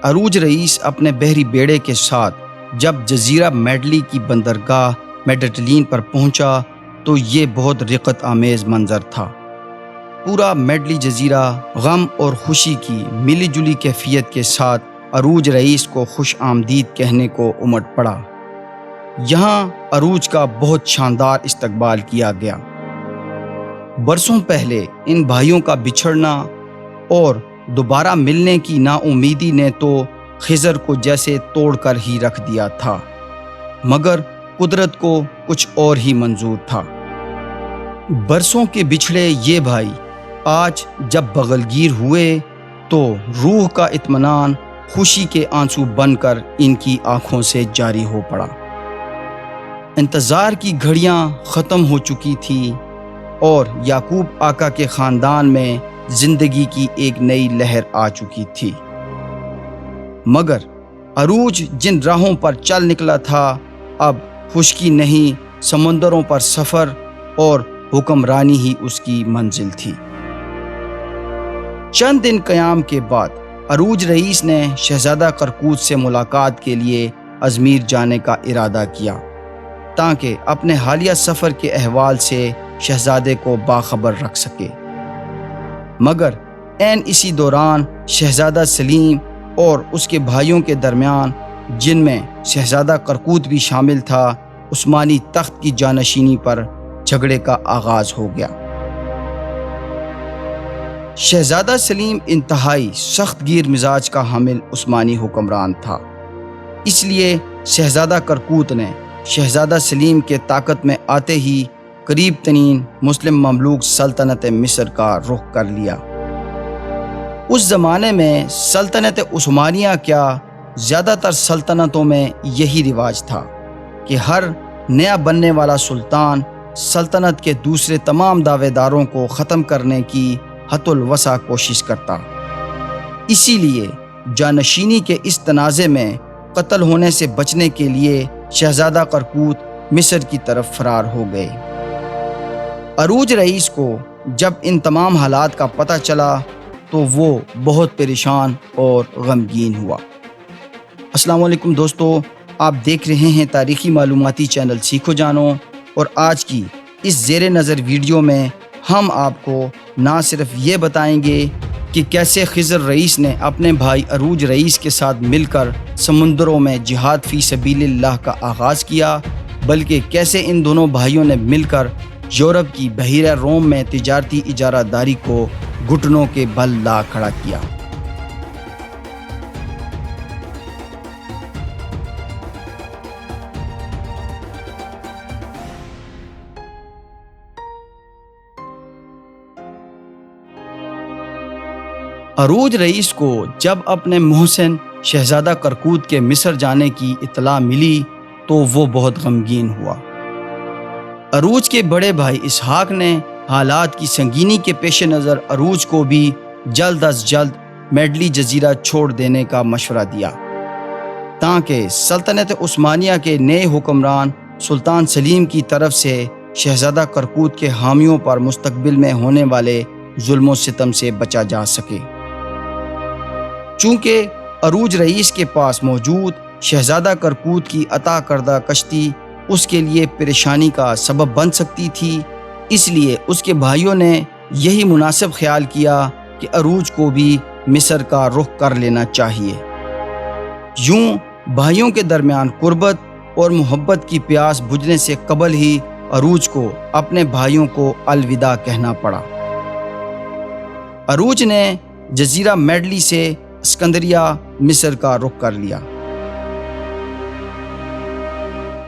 عروج رئیس اپنے بحری بیڑے کے ساتھ جب جزیرہ میڈلی کی بندرگاہ میڈیٹرینین پر پہنچا تو یہ بہت رقت آمیز منظر تھا۔ پورا میڈلی جزیرہ غم اور خوشی کی ملی جلی کیفیت کے ساتھ عروج رئیس کو خوش آمدید کہنے کو امٹ پڑا۔ یہاں عروج کا بہت شاندار استقبال کیا گیا۔ برسوں پہلے ان بھائیوں کا بچھڑنا اور دوبارہ ملنے کی نا امیدی نے تو خضر کو جیسے توڑ کر ہی رکھ دیا تھا، مگر قدرت کو کچھ اور ہی منظور تھا۔ برسوں کے بچھڑے یہ بھائی آج جب بغلگیر ہوئے تو روح کا اطمینان خوشی کے آنسو بن کر ان کی آنکھوں سے جاری ہو پڑا۔ انتظار کی گھڑیاں ختم ہو چکی تھی اور یعقوب آقا کے خاندان میں زندگی کی ایک نئی لہر آ چکی تھی۔ مگر عروج جن راہوں پر چل نکلا تھا اب خشکی نہیں، سمندروں پر سفر اور حکمرانی ہی اس کی منزل تھی۔ چند دن قیام کے بعد عروج رئیس نے شہزادہ کرکوت سے ملاقات کے لیے ازمیر جانے کا ارادہ کیا تاکہ اپنے حالیہ سفر کے احوال سے شہزادے کو باخبر رکھ سکے۔ مگر عین اسی دوران شہزادہ سلیم اور اس کے بھائیوں کے درمیان، جن میں شہزادہ کرکوت بھی شامل تھا، عثمانی تخت کی جانشینی پر جھگڑے کا آغاز ہو گیا۔ شہزادہ سلیم انتہائی سخت گیر مزاج کا حامل عثمانی حکمران تھا، اس لیے شہزادہ کرکوت نے شہزادہ سلیم کے طاقت میں آتے ہی قریب ترین مسلم مملوک سلطنت مصر کا رخ کر لیا۔ اس زمانے میں سلطنت عثمانیہ کیا، زیادہ تر سلطنتوں میں یہی رواج تھا کہ ہر نیا بننے والا سلطان سلطنت کے دوسرے تمام دعوے داروں کو ختم کرنے کی حد الوسع کوشش کرتا۔ اسی لیے جانشینی کے اس تنازع میں قتل ہونے سے بچنے کے لیے شہزادہ کرکوت مصر کی طرف فرار ہو گئے۔ عروج رئیس کو جب ان تمام حالات کا پتہ چلا تو وہ بہت پریشان اور غمگین ہوا۔ السلام علیکم دوستو، آپ دیکھ رہے ہیں تاریخی معلوماتی چینل سیکھو جانو، اور آج کی اس زیر نظر ویڈیو میں ہم آپ کو نہ صرف یہ بتائیں گے کہ کیسے خضر رئیس نے اپنے بھائی عروج رئیس کے ساتھ مل کر سمندروں میں جہاد فی سبیل اللہ کا آغاز کیا، بلکہ کیسے ان دونوں بھائیوں نے مل کر یورپ کی بحیرہ روم میں تجارتی اجارہ داری کو گھٹنوں کے بل لا کھڑا کیا۔ عروج رئیس کو جب اپنے محسن شہزادہ کرکوت کے مصر جانے کی اطلاع ملی تو وہ بہت غمگین ہوا۔ عروج کے بڑے بھائی اسحاق نے حالات کی سنگینی کے پیش نظر عروج کو بھی جلد از جلد میڈلی جزیرہ چھوڑ دینے کا مشورہ دیا تاکہ سلطنت عثمانیہ کے نئے حکمران سلطان سلیم کی طرف سے شہزادہ کرکوت کے حامیوں پر مستقبل میں ہونے والے ظلم و ستم سے بچا جا سکے۔ چونکہ عروج رئیس کے پاس موجود شہزادہ کرکوت کی عطا کردہ کشتی اس کے لیے پریشانی کا سبب بن سکتی تھی، اس لیے اس کے بھائیوں نے یہی مناسب خیال کیا کہ عروج کو بھی مصر کا رخ کر لینا چاہیے۔ یوں بھائیوں کے درمیان قربت اور محبت کی پیاس بجھنے سے قبل ہی عروج کو اپنے بھائیوں کو الوداع کہنا پڑا۔ عروج نے جزیرہ میڈلی سے اسکندریہ مصر کا رخ کر لیا۔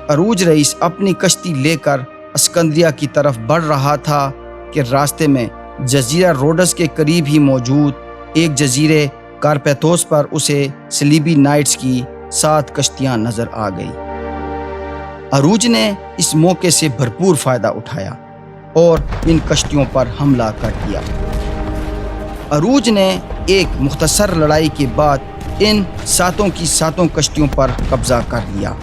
عروج رئیس اپنی کشتی لے کر اسکندریہ کی طرف بڑھ رہا تھا کہ راستے میں جزیرہ روڈس کے قریب ہی موجود ایک جزیرے کارپیتھوس پر اسے سلیبی نائٹس کی 7 کشتیاں نظر آ گئی۔ عروج نے اس موقع سے بھرپور فائدہ اٹھایا اور ان کشتیوں پر حملہ کر دیا۔ عروج نے ایک مختصر لڑائی کے بعد ان 7 کی 7 کشتیوں پر قبضہ کر لیا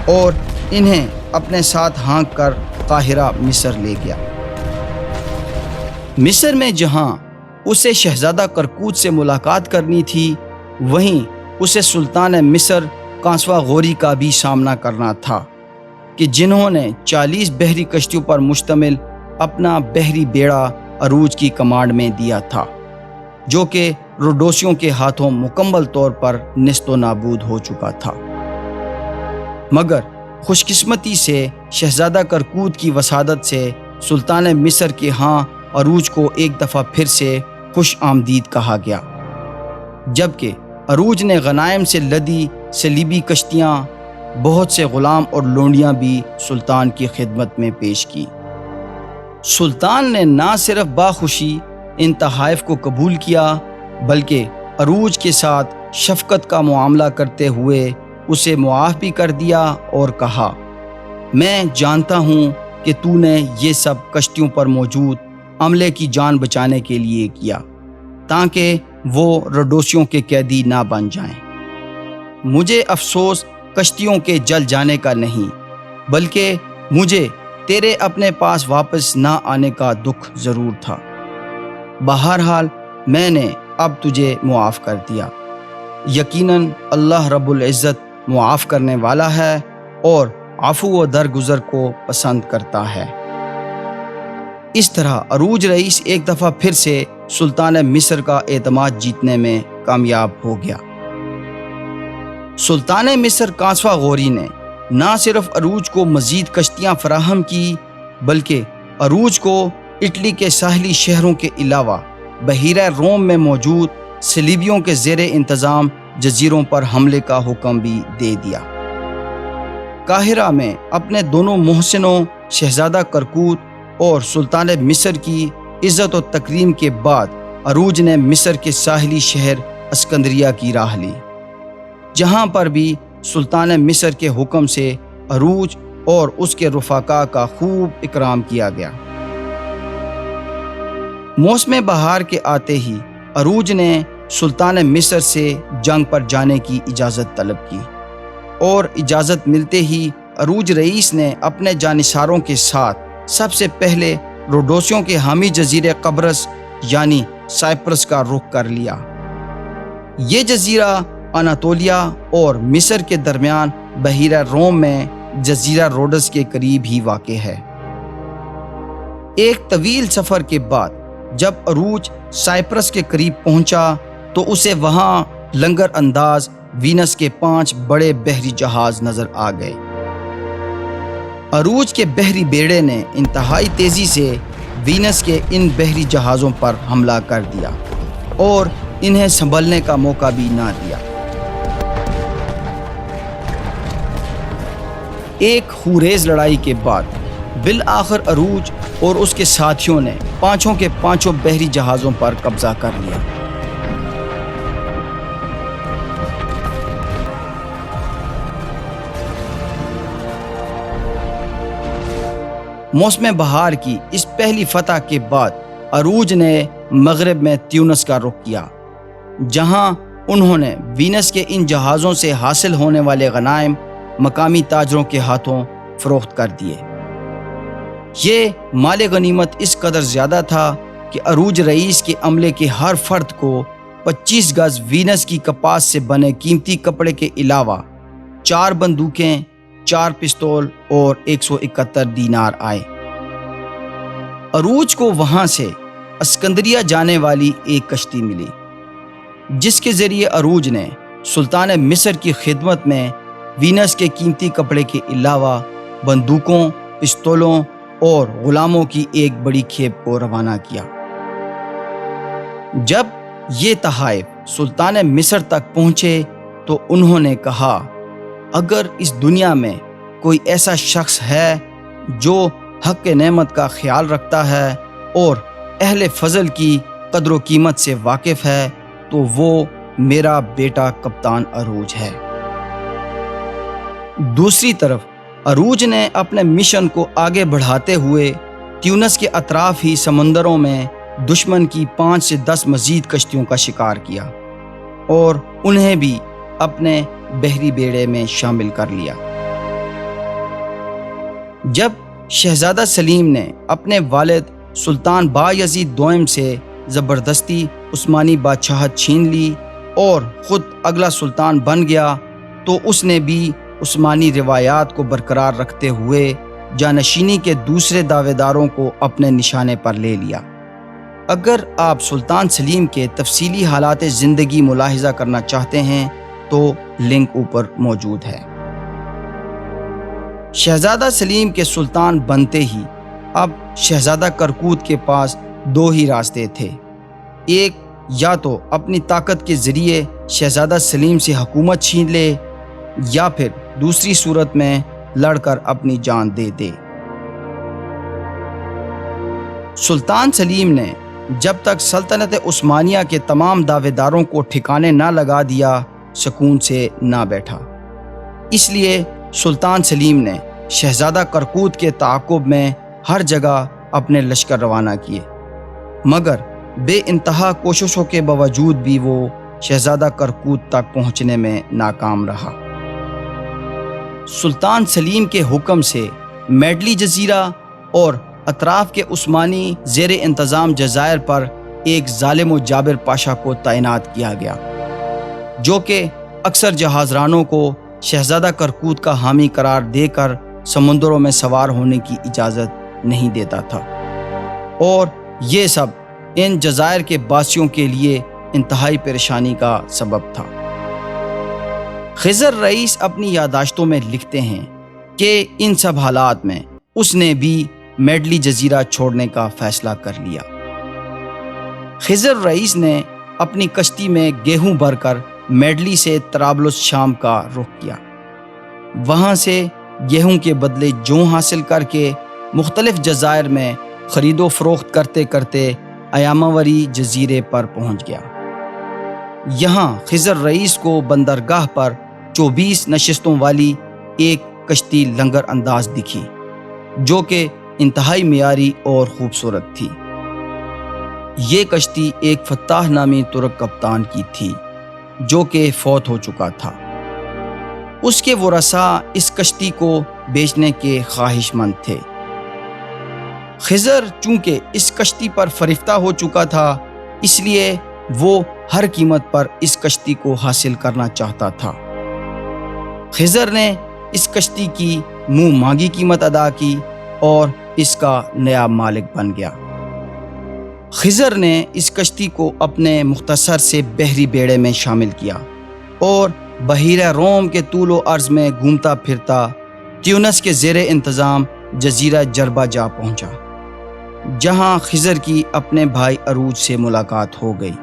اور انہیں اپنے ساتھ ہانک کر قاہرہ مصر لے گیا۔ مصر میں جہاں اسے شہزادہ کرکوت سے ملاقات کرنی تھی، وہیں اسے سلطان مصر کانسوا غوری کا بھی سامنا کرنا تھا کہ جنہوں نے 40 بحری کشتیوں پر مشتمل اپنا بحری بیڑا عروج کی کمانڈ میں دیا تھا، جو کہ روڈوسیوں کے ہاتھوں مکمل طور پر نیست و نابود ہو چکا تھا۔ مگر خوش قسمتی سے شہزادہ کرکوت کی وسادت سے سلطان مصر کے ہاں عروج کو ایک دفعہ پھر سے خوش آمدید کہا گیا، جبکہ عروج نے غنائم سے لدی صلیبی کشتیاں، بہت سے غلام اور لونڈیاں بھی سلطان کی خدمت میں پیش کی۔ سلطان نے نہ صرف باخوشی ان تحائف کو قبول کیا، بلکہ عروج کے ساتھ شفقت کا معاملہ کرتے ہوئے اسے معاف بھی کر دیا اور کہا، میں جانتا ہوں کہ تو نے یہ سب کشتیوں پر موجود عملے کی جان بچانے کے لیے کیا، تاکہ وہ روڈوسیوں کے قیدی نہ بن جائیں۔ مجھے افسوس کشتیوں کے جل جانے کا نہیں، بلکہ مجھے تیرے اپنے پاس واپس نہ آنے کا دکھ ضرور تھا۔ بہرحال میں نے اب تجھے معاف کر دیا۔ یقیناً اللہ رب العزت معاف کرنے والا ہے اور عفو و درگزر کو پسند کرتا ہے۔ اس طرح عروج رئیس ایک دفعہ پھر سے سلطان مصر کا اعتماد جیتنے میں کامیاب ہو گیا۔ سلطان مصر کانسوا غوری نے نہ صرف عروج کو مزید کشتیاں فراہم کی، بلکہ عروج کو اٹلی کے ساحلی شہروں کے علاوہ بحیرہ روم میں موجود صلیبیوں کے زیر انتظام جزیروں پر حملے کا حکم بھی دے دیا۔ قاہرہ میں اپنے دونوں محسنوں شہزادہ کرکوت اور سلطان مصر کی عزت و تکریم کے بعد عروج نے مصر کے ساحلی شہر اسکندریہ کی راہ لی، جہاں پر بھی سلطان مصر کے حکم سے عروج اور اس کے رفقا کا خوب اکرام کیا گیا۔ موسم بہار کے آتے ہی عروج نے سلطان مصر سے جنگ پر جانے کی اجازت طلب کی، اور اجازت ملتے ہی عروج رئیس نے اپنے جانثاروں کے ساتھ سب سے پہلے روڈوسیوں کے حامی جزیرے قبرص یعنی سائپرس کا رخ کر لیا۔ یہ جزیرہ اناطولیہ اور مصر کے درمیان بحیرہ روم میں جزیرہ روڈس کے قریب ہی واقع ہے۔ ایک طویل سفر کے بعد جب عروج سائپرس کے قریب پہنچا تو اسے وہاں لنگر انداز وینس کے 5 بڑے بحری جہاز نظر آ گئے۔ عروج کے بحری بیڑے نے انتہائی تیزی سے وینس کے ان بحری جہازوں پر حملہ کر دیا اور انہیں سنبھلنے کا موقع بھی نہ دیا۔ ایک خوریز لڑائی کے بعد بالآخر عروج اور اس کے ساتھیوں نے 5 کے 5 بحری جہازوں پر قبضہ کر لیا۔ موسم بہار کی اس پہلی فتح کے بعد عروج نے مغرب میں تیونس کا رخ کیا، جہاں انہوں نے وینس کے ان جہازوں سے حاصل ہونے والے غنائم مقامی تاجروں کے ہاتھوں فروخت کر دیے۔ یہ مال غنیمت اس قدر زیادہ تھا کہ عروج رئیس کے عملے کے ہر فرد کو 25 گز وینس کی کپاس سے بنے قیمتی کپڑے کے علاوہ 4 بندوقیں، 4 پستول اور 171 دینار آئے۔ عروج کو وہاں سے اسکندریہ جانے والی ایک کشتی ملی، جس کے ذریعے عروج نے سلطان مصر کی خدمت میں وینس کے قیمتی کپڑے کے علاوہ بندوقوں، پستولوں اور غلاموں کی ایک بڑی کھیپ کو روانہ کیا۔ جب یہ تحائف سلطان مصر تک پہنچے تو انہوں نے کہا، اگر اس دنیا میں کوئی ایسا شخص ہے جو حق نعمت کا خیال رکھتا ہے اور اہل فضل کی قدر و قیمت سے واقف ہے تو وہ میرا بیٹا کپتان عروج ہے۔ دوسری طرف عروج نے اپنے مشن کو آگے بڑھاتے ہوئے تیونس کے اطراف ہی سمندروں میں دشمن کی 5 سے 10 مزید کشتیوں کا شکار کیا اور انہیں بھی اپنے بحری بیڑے میں شامل کر لیا۔ جب شہزادہ سلیم نے اپنے والد سلطان بایزید دوئم سے زبردستی عثمانی بادشاہت چھین لی اور خود اگلا سلطان بن گیا تو اس نے بھی عثمانی روایات کو برقرار رکھتے ہوئے جانشینی کے دوسرے دعوے داروں کو اپنے نشانے پر لے لیا۔ اگر آپ سلطان سلیم کے تفصیلی حالات زندگی ملاحظہ کرنا چاہتے ہیں تو لنک اوپر موجود ہے۔ شہزادہ سلیم کے سلطان بنتے ہی اب شہزادہ کرکوت کے پاس دو ہی راستے تھے، ایک یا تو اپنی طاقت کے ذریعے شہزادہ سلیم سے حکومت چھین لے یا پھر دوسری صورت میں لڑ کر اپنی جان دے دے۔ سلطان سلیم نے جب تک سلطنت عثمانیہ کے تمام دعوے داروں کو ٹھکانے نہ لگا دیا سکون سے نہ بیٹھا، اس لیے سلطان سلیم نے شہزادہ کرکوت کے تعاقب میں ہر جگہ اپنے لشکر روانہ کیے، مگر بے انتہا کوششوں کے باوجود بھی وہ شہزادہ کرکوت تک پہنچنے میں ناکام رہا۔ سلطان سلیم کے حکم سے میڈلی جزیرہ اور اطراف کے عثمانی زیر انتظام جزائر پر ایک ظالم و جابر پاشا کو تعینات کیا گیا، جو کہ اکثر جہاز رانوں کو شہزادہ کرکوت کا حامی قرار دے کر سمندروں میں سوار ہونے کی اجازت نہیں دیتا تھا، اور یہ سب ان جزائر کے باسیوں کے لیے انتہائی پریشانی کا سبب تھا۔ خضر رئیس اپنی یادداشتوں میں لکھتے ہیں کہ ان سب حالات میں اس نے بھی میڈلی جزیرہ چھوڑنے کا فیصلہ کر لیا۔ خضر رئیس نے اپنی کشتی میں گیہوں بھر کر میڈلی سے طرابلس شام کا رخ کیا، وہاں سے گیہوں کے بدلے جوں حاصل کر کے مختلف جزائر میں خرید و فروخت کرتے کرتے ایاماوری جزیرے پر پہنچ گیا۔ یہاں خضر رئیس کو بندرگاہ پر 24 نشستوں والی ایک کشتی لنگر انداز دکھی، جو کہ انتہائی معیاری اور خوبصورت تھی۔ یہ کشتی ایک فتاح نامی ترک کپتان کی تھی جو کہ فوت ہو چکا تھا۔ اس کے ورثاء اس کشتی کو بیچنے کے خواہش مند تھے۔ خضر چونکہ اس کشتی پر فریفتہ ہو چکا تھا، اس لیے وہ ہر قیمت پر اس کشتی کو حاصل کرنا چاہتا تھا۔ خضر نے اس کشتی کی منہ مانگی قیمت ادا کی اور اس کا نیا مالک بن گیا۔ خضر نے اس کشتی کو اپنے مختصر سے بحری بیڑے میں شامل کیا اور بحیرہ روم کے طول و عرض میں گھومتا پھرتا تیونس کے زیر انتظام جزیرہ جربہ جا پہنچا، جہاں خضر کی اپنے بھائی عروج سے ملاقات ہو گئی۔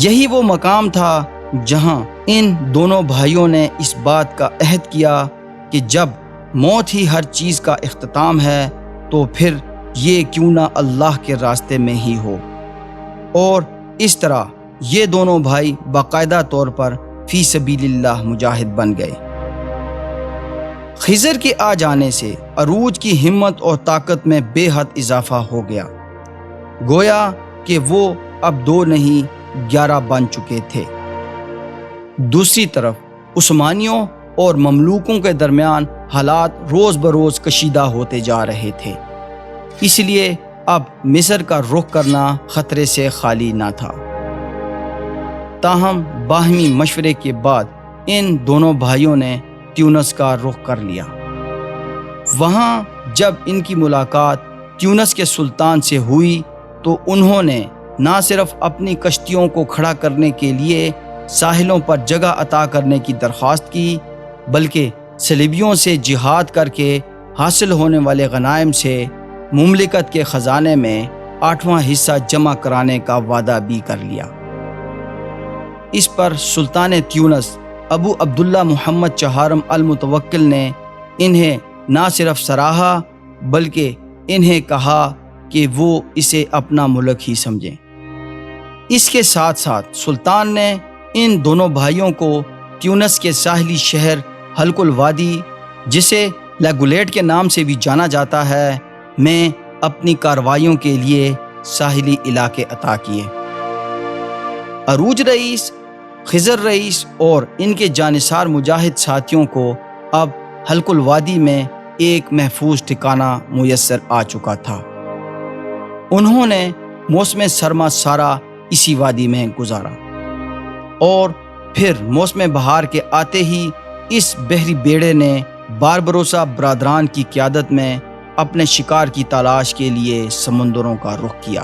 یہی وہ مقام تھا جہاں ان دونوں بھائیوں نے اس بات کا عہد کیا کہ جب موت ہی ہر چیز کا اختتام ہے تو پھر یہ کیوں نہ اللہ کے راستے میں ہی ہو، اور اس طرح یہ دونوں بھائی باقاعدہ طور پر فی سبیل اللہ مجاہد بن گئے۔ خضر کے آ جانے سے عروج کی ہمت اور طاقت میں بے حد اضافہ ہو گیا، گویا کہ وہ اب 2 نہیں 11 بن چکے تھے۔ دوسری طرف عثمانیوں اور مملوکوں کے درمیان حالات روز بروز کشیدہ ہوتے جا رہے تھے، اس لیے اب مصر کا رخ کرنا خطرے سے خالی نہ تھا۔ تاہم باہمی مشورے کے بعد ان دونوں بھائیوں نے تیونس کا رخ کر لیا۔ وہاں جب ان کی ملاقات تیونس کے سلطان سے ہوئی تو انہوں نے نہ صرف اپنی کشتیوں کو کھڑا کرنے کے لیے ساحلوں پر جگہ عطا کرنے کی درخواست کی، بلکہ صلیبیوں سے جہاد کر کے حاصل ہونے والے غنائم سے مملکت کے خزانے میں 8واں حصہ جمع کرانے کا وعدہ بھی کر لیا۔ اس پر سلطان تیونس ابو عبداللہ محمد چہارم المتوکل نے انہیں نہ صرف سراہا بلکہ انہیں کہا کہ وہ اسے اپنا ملک ہی سمجھیں۔ اس کے ساتھ ساتھ سلطان نے ان دونوں بھائیوں کو تیونس کے ساحلی شہر حلق الوادی، جسے لیگولیٹ کے نام سے بھی جانا جاتا ہے، میں اپنی کارروائیوں کے لیے ساحلی علاقے عطا کیے۔ عروج رئیس، خضر رئیس اور ان کے جانثار مجاہد ساتھیوں کو اب حلق الوادی میں ایک محفوظ ٹھکانہ میسر آ چکا تھا۔ انہوں نے موسم سرما سارا اسی وادی میں گزارا، اور پھر موسم بہار کے آتے ہی اس بحری بیڑے نے باربروسا برادران کی قیادت میں اپنے شکار کی تلاش کے لیے سمندروں کا رخ کیا۔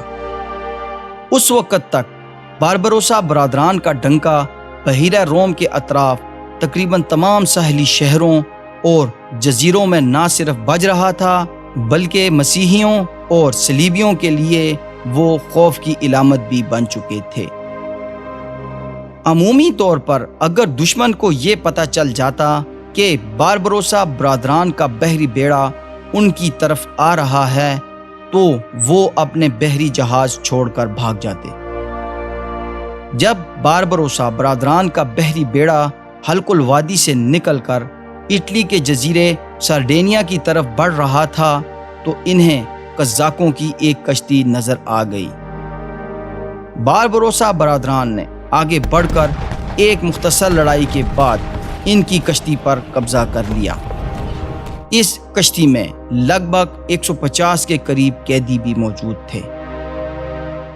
اس وقت تک باربروسا برادران کا ڈنکا بحیرہ روم کے اطراف تقریباً تمام ساحلی شہروں اور جزیروں میں نہ صرف بج رہا تھا بلکہ مسیحیوں اور صلیبیوں کے لیے وہ خوف کی علامت بھی بن چکے تھے۔ عمومی طور پر اگر دشمن کو یہ پتہ چل جاتا کہ باربروسا برادران کا بحری بیڑا ان کی طرف آ رہا ہے تو وہ اپنے بحری جہاز چھوڑ کر بھاگ جاتے۔ جب باربروسا برادران کا بحری بیڑا حلق الوادی سے نکل کر اٹلی کے جزیرے سارڈینیا کی طرف بڑھ رہا تھا تو انہیں قزاقوں کی ایک کشتی نظر آ گئی۔ باربروسا برادران نے آگے بڑھ کر ایک مختصر لڑائی کے بعد ان کی کشتی پر قبضہ کر لیا۔ اس کشتی میں لگ بھگ 150 کے قریب قیدی بھی موجود تھے۔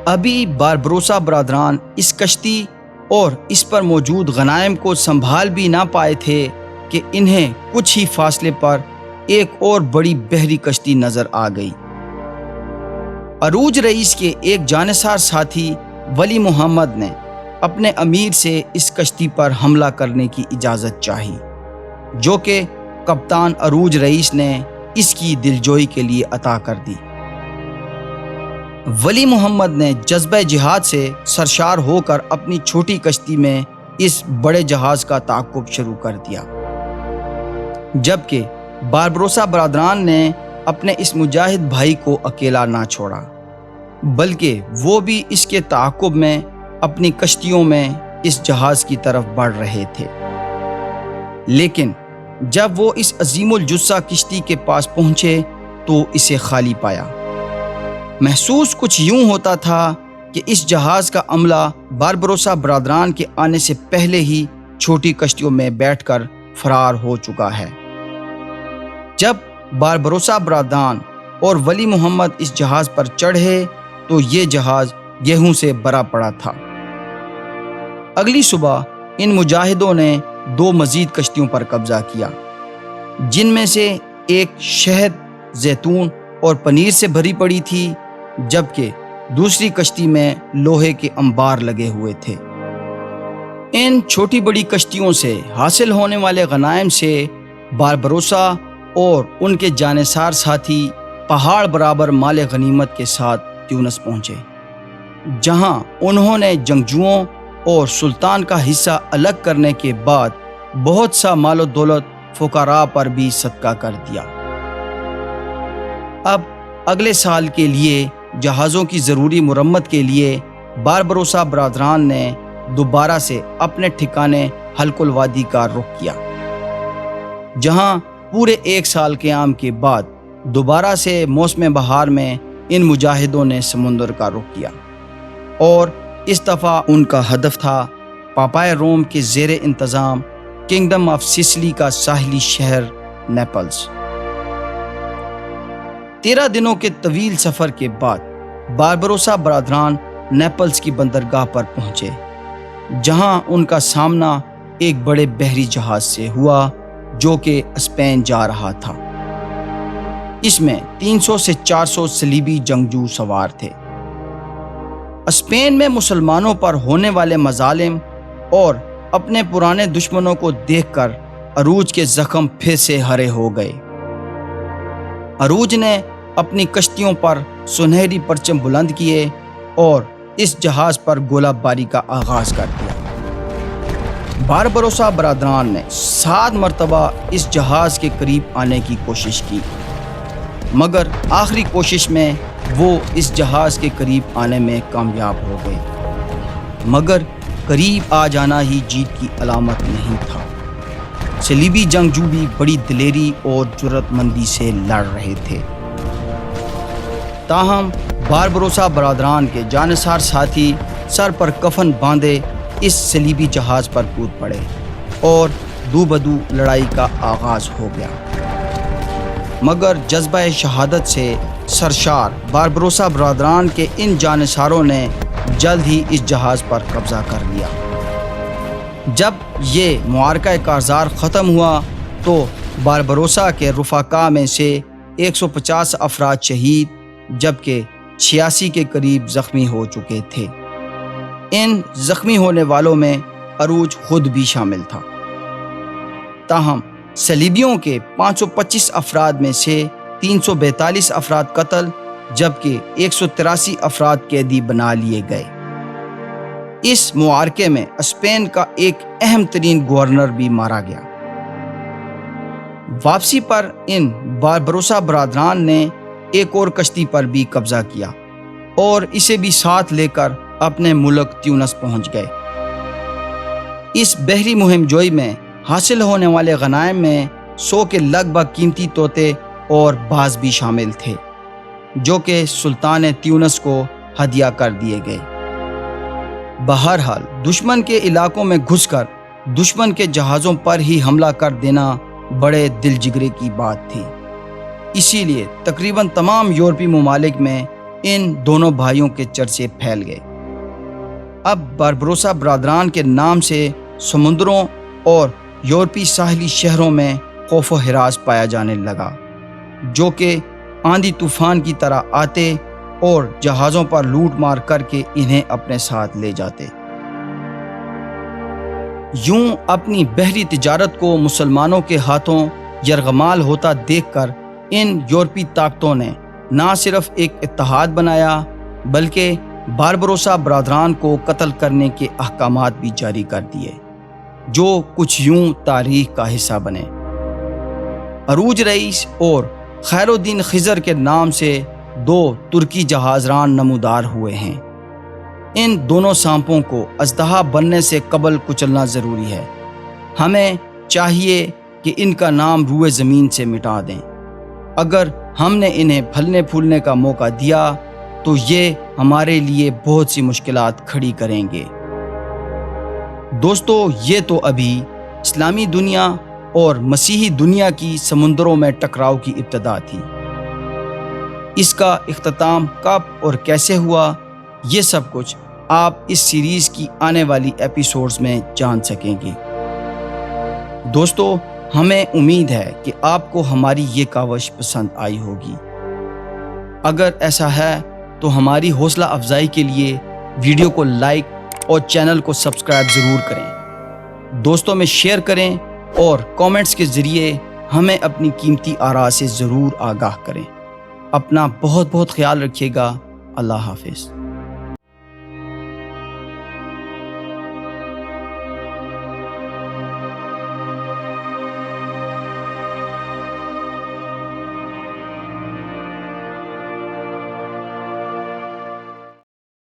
ابھی باربروسا برادران اس کشتی اور اس پر موجود غنائم کو سنبھال بھی نہ پائے تھے کہ انہیں کچھ ہی فاصلے پر ایک اور بڑی بحری کشتی نظر آ گئی۔ عروج رئیس کے ایک جانصار ساتھی ولی محمد نے اپنے امیر سے اس کشتی پر حملہ کرنے کی اجازت چاہی، جو کہ کپتان عروج رئیس نے اس کی دلجوئی کے لیے عطا کر دی۔ ولی محمد نے جذبہ جہاد سے سرشار ہو کر اپنی چھوٹی کشتی میں اس بڑے جہاز کا تعاقب شروع کر دیا، جبکہ باربروسا برادران نے اپنے اس مجاہد بھائی کو اکیلا نہ چھوڑا بلکہ وہ بھی اس کے تعاقب میں اپنی کشتیوں میں اس جہاز کی طرف بڑھ رہے تھے۔ لیکن جب وہ اس عظیم الجثہ کشتی کے پاس پہنچے تو اسے خالی پایا۔ محسوس کچھ یوں ہوتا تھا کہ اس جہاز کا عملہ باربروسا برادران کے آنے سے پہلے ہی چھوٹی کشتیوں میں بیٹھ کر فرار ہو چکا ہے۔ جب باربروسا برادران اور ولی محمد اس جہاز پر چڑھے تو یہ جہاز گیہوں سے بھرا پڑا تھا۔ اگلی صبح ان مجاہدوں نے 2 مزید کشتیوں پر قبضہ کیا، جن میں سے ایک شہد، زیتون اور پنیر سے بھری پڑی تھی، جبکہ دوسری کشتی میں لوہے کے انبار لگے ہوئے تھے۔ ان چھوٹی بڑی کشتیوں سے حاصل ہونے والے غنائم سے باربروسا اور ان کے جانصار ساتھی پہاڑ برابر مال غنیمت کے ساتھ تیونس پہنچے، جہاں انہوں نے جنگجوؤں اور سلطان کا حصہ الگ کرنے کے بعد بہت سا مال و دولت فقراء پر بھی صدقہ کر دیا۔ اب اگلے سال کے لیے جہازوں کی ضروری مرمت کے لیے باربروسا برادران نے دوبارہ سے اپنے ٹھکانے حلق الوادی کا رخ کیا، جہاں پورے 1 سال قیام کے بعد دوبارہ سے موسم بہار میں ان مجاہدوں نے سمندر کا رخ کیا، اور اس دفعہ ان کا ہدف تھا پاپائے روم کے زیر انتظام کنگڈم آف سسلی کا ساحلی شہر نیپلز۔ 13 دنوں کے طویل سفر کے بعد باربروسا برادران نیپلز کی بندرگاہ پر پہنچے، جہاں ان کا سامنا ایک بڑے بحری جہاز سے ہوا جو کہ اسپین جا رہا تھا۔ اس میں 300 سے 400 صلیبی جنگجو سوار تھے۔ اسپین میں مسلمانوں پر ہونے والے مظالم اور اپنے پرانے دشمنوں کو دیکھ کر عروج کے زخم پھر سے ہرے ہو گئے۔ عروج نے اپنی کشتیوں پر سنہری پرچم بلند کیے اور اس جہاز پر گولہ باری کا آغاز کر دیا۔ باربروسا برادران نے 7 مرتبہ اس جہاز کے قریب آنے کی کوشش کی، مگر آخری کوشش میں وہ اس جہاز کے قریب آنے میں کامیاب ہو گئے، مگر قریب آ جانا ہی جیت کی علامت نہیں تھا۔ صلیبی جنگجو بھی بڑی دلیری اور جرأت مندی سے لڑ رہے تھے، تاہم باربروسا برادران کے جانصار ساتھی سر پر کفن باندھے اس صلیبی جہاز پر کود پڑے اور دو بدو لڑائی کا آغاز ہو گیا۔ مگر جذبہ شہادت سے سرشار باربروسا برادران کے ان جانصاروں نے جلد ہی اس جہاز پر قبضہ کر لیا۔ جب یہ معرکہ کارزار ختم ہوا تو باربروسا کے رفقا میں سے 150 افراد شہید جبکہ 86 کے قریب زخمی ہو چکے تھے۔ ان زخمی ہونے والوں میں عروج خود بھی شامل تھا۔ تاہم صلیبیوں کے 525 افراد میں سے 342 افراد قتل جبکہ 183 افراد قیدی بنا لیے گئے۔ اس معرکے میں اسپین کا ایک اہم ترین گورنر بھی مارا گیا۔ واپسی پر ان باربروسا برادران نے ایک اور کشتی پر بھی قبضہ کیا اور اسے بھی ساتھ لے کر اپنے ملک تیونس پہنچ گئے۔ اس بحری مہم جوئی میں حاصل ہونے والے غنائم میں 100 کے لگ بھگ قیمتی طوطے اور باز بھی شامل تھے جو کہ سلطان تیونس کو ہدیہ کر دیے گئے۔ بہرحال دشمن کے علاقوں میں گھس کر دشمن کے جہازوں پر ہی حملہ کر دینا بڑے دل جگرے کی بات تھی۔ اسی لیے تقریباً تمام یورپی ممالک میں ان دونوں بھائیوں کے چرچے پھیل گئے۔ اب باربروسا برادران کے نام سے سمندروں اور یورپی ساحلی شہروں میں خوف و ہراس پایا جانے لگا جو کہ آندھی طوفان کی طرح آتے اور جہازوں پر لوٹ مار کر کے انہیں اپنے ساتھ لے جاتے۔ یوں اپنی بحری تجارت کو مسلمانوں کے ہاتھوں یرغمال ہوتا دیکھ کر ان یورپی طاقتوں نے نہ صرف ایک اتحاد بنایا بلکہ باربروسا برادران کو قتل کرنے کے احکامات بھی جاری کر دیے جو کچھ یوں تاریخ کا حصہ بنے۔ عروج رئیس اور خیر الدین خضر کے نام سے 2 ترکی جہازران نمودار ہوئے ہیں۔ ان دونوں سانپوں کو اژدہا بننے سے قبل کچلنا ضروری ہے۔ ہمیں چاہیے کہ ان کا نام روئے زمین سے مٹا دیں۔ اگر ہم نے انہیں پھلنے پھولنے کا موقع دیا تو یہ ہمارے لیے بہت سی مشکلات کھڑی کریں گے۔ دوستو، یہ تو ابھی اسلامی دنیا اور مسیحی دنیا کی سمندروں میں ٹکراؤ کی ابتدا تھی۔ اس کا اختتام کب اور کیسے ہوا، یہ سب کچھ آپ اس سیریز کی آنے والی ایپیسوڈز میں جان سکیں گے۔ دوستو، ہمیں امید ہے کہ آپ کو ہماری یہ کاوش پسند آئی ہوگی۔ اگر ایسا ہے تو ہماری حوصلہ افزائی کے لیے ویڈیو کو لائک اور چینل کو سبسکرائب ضرور کریں، دوستوں میں شیئر کریں اور کامنٹس کے ذریعے ہمیں اپنی قیمتی آراء سے ضرور آگاہ کریں۔ اپنا بہت بہت خیال رکھیے گا۔ اللہ حافظ۔